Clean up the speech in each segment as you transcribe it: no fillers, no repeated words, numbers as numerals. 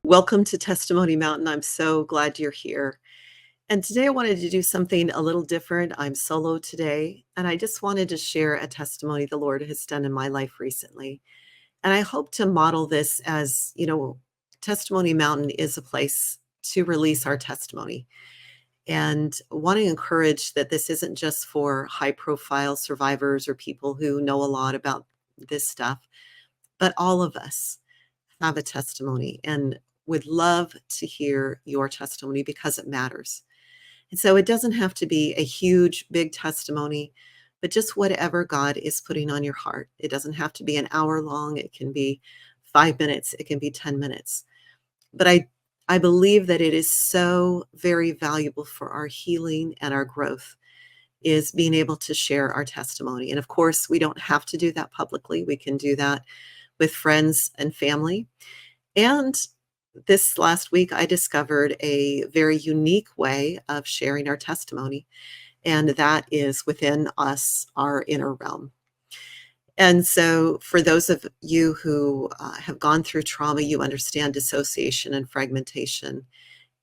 Welcome to Testimony Mountain. I'm so glad you're here. And today I wanted to do something a little different. I'm solo today, and I just wanted to share a testimony the Lord has done in my life recently. And I hope to model this as, Testimony Mountain is a place to release our testimony. And want to encourage that this isn't just for high profile survivors or people who know a lot about this stuff, but all of us have a testimony and would love to hear your testimony because it matters. And so it doesn't have to be a huge, big testimony, but just whatever God is putting on your heart. It doesn't have to be an hour long. It can be 5 minutes. It can be 10 minutes. But I believe that it is so very valuable for our healing and our growth is being able to share our testimony. And of course, we don't have to do that publicly. We can do that with friends and family. And this last week, I discovered a very unique way of sharing our testimony, and that is within us, our inner realm. And so, for those of you who have gone through trauma, you understand dissociation and fragmentation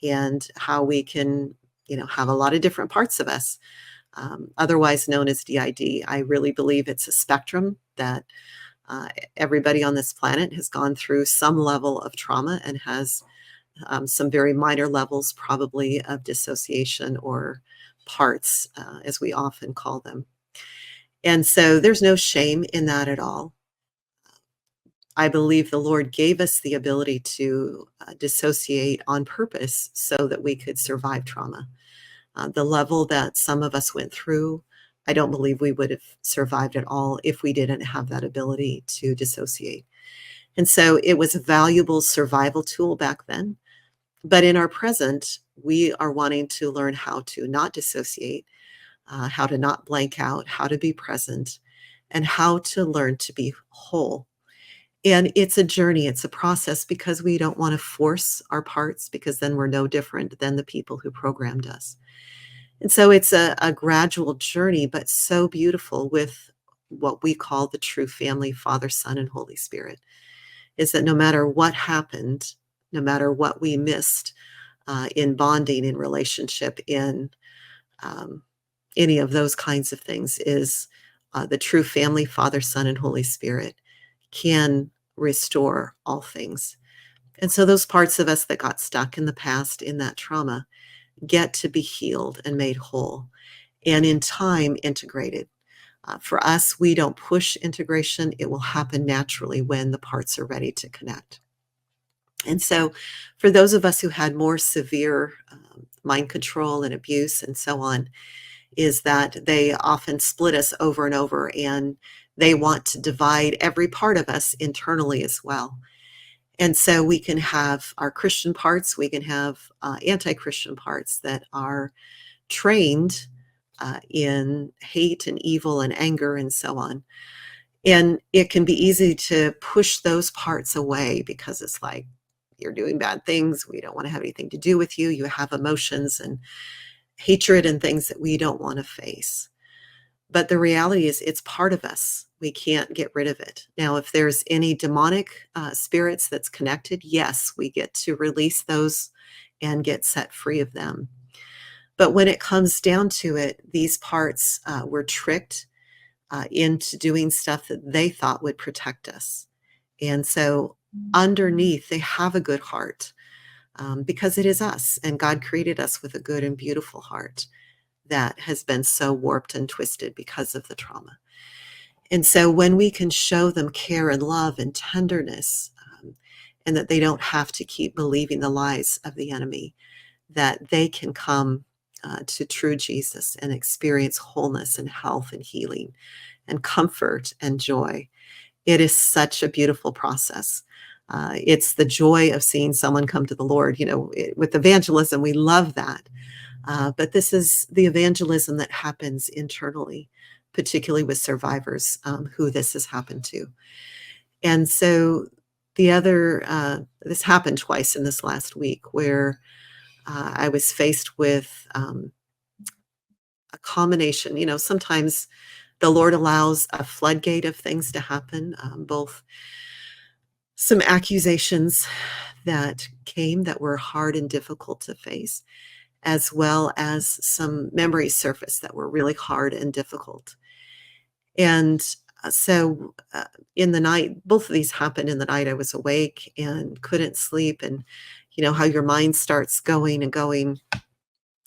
and how we can, have a lot of different parts of us, otherwise known as DID. I really believe it's a spectrum that everybody on this planet has gone through some level of trauma and has some very minor levels, probably, of dissociation or parts, as we often call them. And so there's no shame in that at all. I believe the Lord gave us the ability to dissociate on purpose so that we could survive trauma. The level that some of us went through, I don't believe we would have survived at all if we didn't have that ability to dissociate. And so it was a valuable survival tool back then. But in our present, we are wanting to learn how to not dissociate, how to not blank out, how to be present, and how to learn to be whole. And it's a journey, it's a process because we don't want to force our parts because then we're no different than the people who programmed us. And so it's a gradual journey, but so beautiful with what we call the true family, Father, Son, and Holy Spirit, is that no matter what happened, no matter what we missed in bonding, in relationship, in any of those kinds of things, is the true family, Father, Son, and Holy Spirit can restore all things. And so those parts of us that got stuck in the past in that trauma get to be healed and made whole, and in time integrated. For us, we don't push integration. It will happen naturally when the parts are ready to connect. And so for those of us who had more severe mind control and abuse and so on, is that they often split us over and over, and they want to divide every part of us internally as well. And so we can have our Christian parts, we can have anti-Christian parts that are trained in hate and evil and anger and so on. And it can be easy to push those parts away because it's like, you're doing bad things. We don't want to have anything to do with you. You have emotions and hatred and things that we don't want to face. But the reality is it's part of us. We can't get rid of it. Now, if there's any demonic spirits that's connected, yes, we get to release those and get set free of them. But when it comes down to it, these parts were tricked into doing stuff that they thought would protect us. And so underneath, they have a good heart because it is us, and God created us with a good and beautiful heart that has been so warped and twisted because of the trauma. And so when we can show them care and love and tenderness, and that they don't have to keep believing the lies of the enemy, that they can come to true Jesus and experience wholeness and health and healing and comfort and joy. It is such a beautiful process. It's the joy of seeing someone come to the Lord. With evangelism, we love that. But this is the evangelism that happens internally, particularly with survivors who this has happened to. And so this happened twice in this last week where I was faced with a combination. Sometimes the Lord allows a floodgate of things to happen, both some accusations that came that were hard and difficult to face, as well as some memories surfaced that were really hard and difficult. And in the night, both of these happened in the night. I was awake and couldn't sleep, and how your mind starts going and going.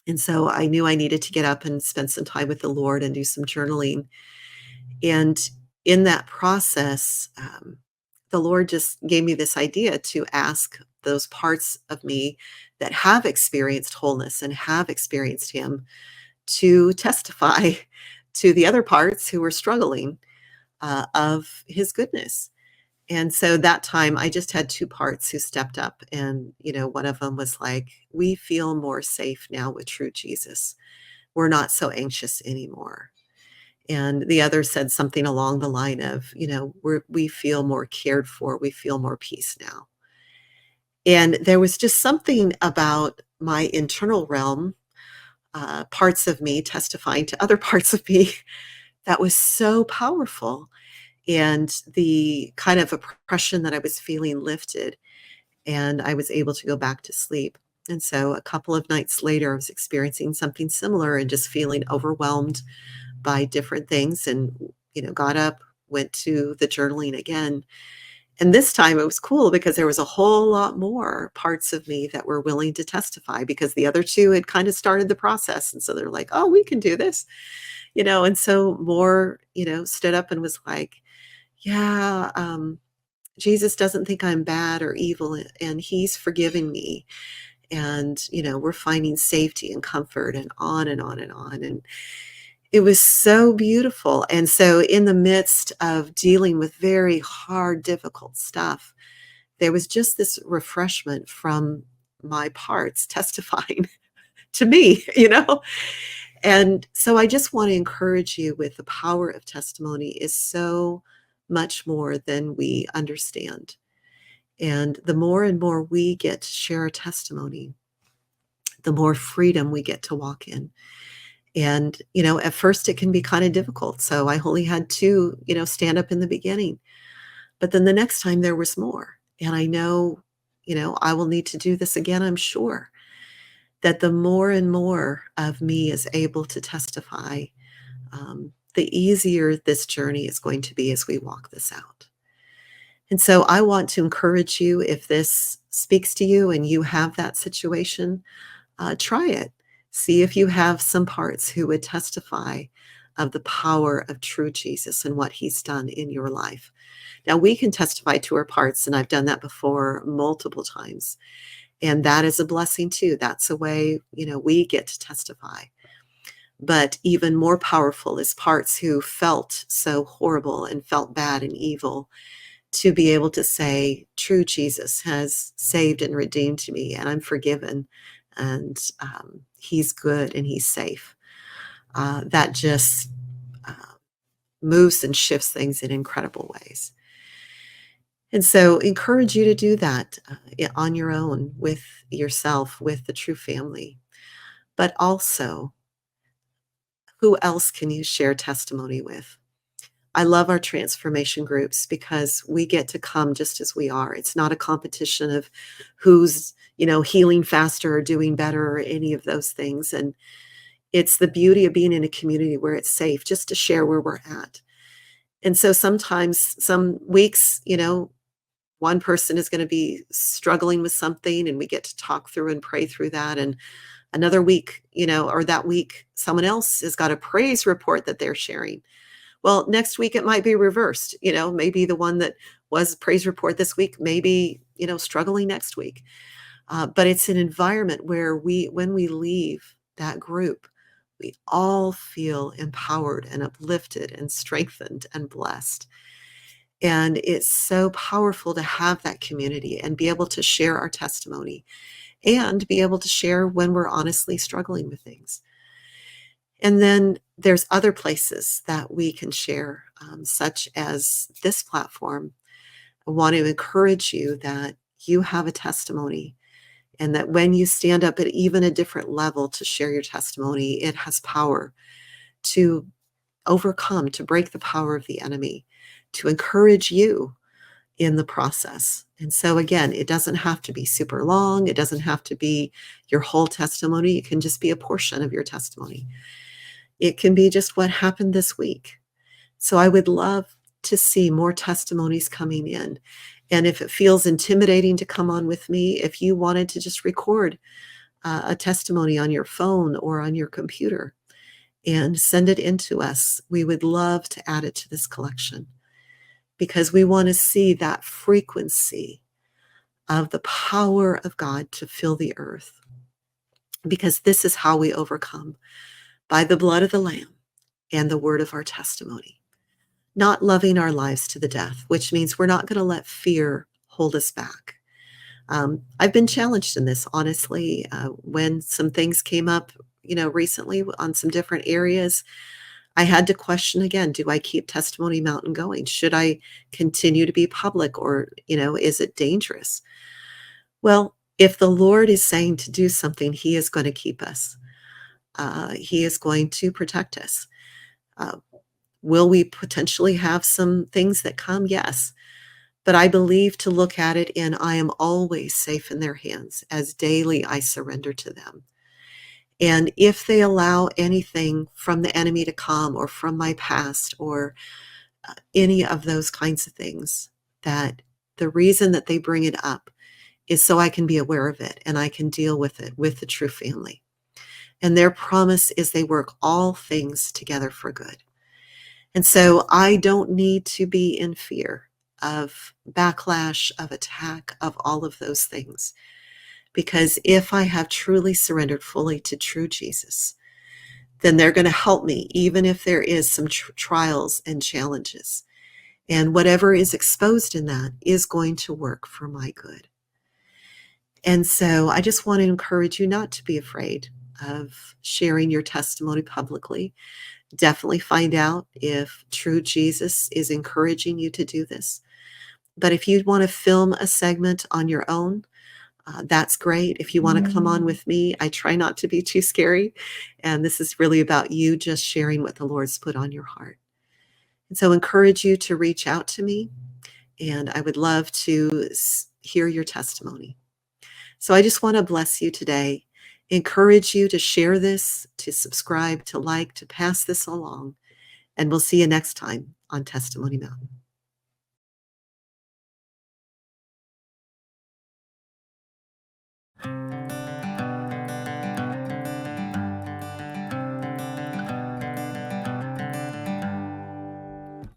And so I knew I needed to get up and spend some time with the Lord and do some journaling. And in that process, the Lord just gave me this idea to ask those parts of me that have experienced wholeness and have experienced Him to testify to the other parts who were struggling of His goodness. And so that time I just had two parts who stepped up. And, one of them was like, we feel more safe now with true Jesus. We're not so anxious anymore. And the other said something along the line of, we feel more cared for. We feel more peace now. And there was just something about my internal realm, parts of me testifying to other parts of me that was so powerful. And the kind of oppression that I was feeling lifted, and I was able to go back to sleep. And so a couple of nights later, I was experiencing something similar and just feeling overwhelmed by different things, and, got up, went to the journaling again. And this time it was cool because there was a whole lot more parts of me that were willing to testify, because the other two had kind of started the process. And so they're like, oh, we can do this, and so more, stood up and was like, yeah, Jesus doesn't think I'm bad or evil, and He's forgiving me. And, we're finding safety and comfort, and on and on and on. And it was so beautiful. And so in the midst of dealing with very hard, difficult stuff, there was just this refreshment from my parts testifying to me, And so I just want to encourage you with the power of testimony is so much more than we understand. And the more and more we get to share our testimony, the more freedom we get to walk in. And, at first it can be kind of difficult. So I only had two, stand up in the beginning. But then the next time there was more. And I know, I will need to do this again, I'm sure, that the more and more of me is able to testify, the easier this journey is going to be as we walk this out. And so I want to encourage you, if this speaks to you and you have that situation, try it. See if you have some parts who would testify of the power of true Jesus and what He's done in your life. Now, we can testify to our parts, and I've done that before multiple times. And that is a blessing too. That's a way, we get to testify. But even more powerful is parts who felt so horrible and felt bad and evil, to be able to say, true Jesus has saved and redeemed me, and I'm forgiven, and He's good and He's safe. That just moves and shifts things in incredible ways. And so encourage you to do that on your own, with yourself, with the true family. But also, who else can you share testimony with? I love our transformation groups because we get to come just as we are. It's not a competition of who's, healing faster or doing better or any of those things. And it's the beauty of being in a community where it's safe just to share where we're at. And so sometimes, some weeks, one person is going to be struggling with something, and we get to talk through and pray through that. And another week, or that week, someone else has got a praise report that they're sharing. Well, next week it might be reversed. Maybe the one that was praise report this week, maybe, struggling next week. But it's an environment where when we leave that group, we all feel empowered and uplifted and strengthened and blessed. And it's so powerful to have that community and be able to share our testimony and be able to share when we're honestly struggling with things. And then there's other places that we can share, such as this platform. I want to encourage you that you have a testimony, and that when you stand up at even a different level to share your testimony, it has power to overcome, to break the power of the enemy, to encourage you in the process. And so, again, it doesn't have to be super long. It doesn't have to be your whole testimony. It can just be a portion of your testimony. It can be just what happened this week. So I would love to see more testimonies coming in. And if it feels intimidating to come on with me, if you wanted to just record a testimony on your phone or on your computer and send it in to us, we would love to add it to this collection, because we want to see that frequency of the power of God to fill the earth. Because this is how we overcome, by the blood of the Lamb and the word of our testimony. Not loving our lives to the death, which means we're not going to let fear hold us back. I've been challenged in this, honestly, when some things came up, recently on some different areas. I had to question again, do I keep Testimony Mountain going? Should I continue to be public, or, is it dangerous? Well, if the Lord is saying to do something, he is going to keep us. He is going to protect us. Uh, will we potentially have some things that come? Yes. But I believe to look at it in, I am always safe in their hands as daily I surrender to them. And if they allow anything from the enemy to come, or from my past, or any of those kinds of things, that the reason that they bring it up is so I can be aware of it and I can deal with it with the true family. And their promise is they work all things together for good. And so I don't need to be in fear of backlash, of attack, of all of those things. Because if I have truly surrendered fully to true Jesus, then they're going to help me, even if there is some trials and challenges. And whatever is exposed in that is going to work for my good. And so I just want to encourage you not to be afraid of sharing your testimony publicly. Definitely find out if true Jesus is encouraging you to do this. But if you want to film a segment on your own, that's great. If you want to come on with me, I try not to be too scary. And this is really about you just sharing what the Lord's put on your heart. And so I encourage you to reach out to me, and I would love to hear your testimony. So I just want to bless you today, encourage you to share this, to subscribe, to like, to pass this along. And we'll see you next time on Testimony Mountain.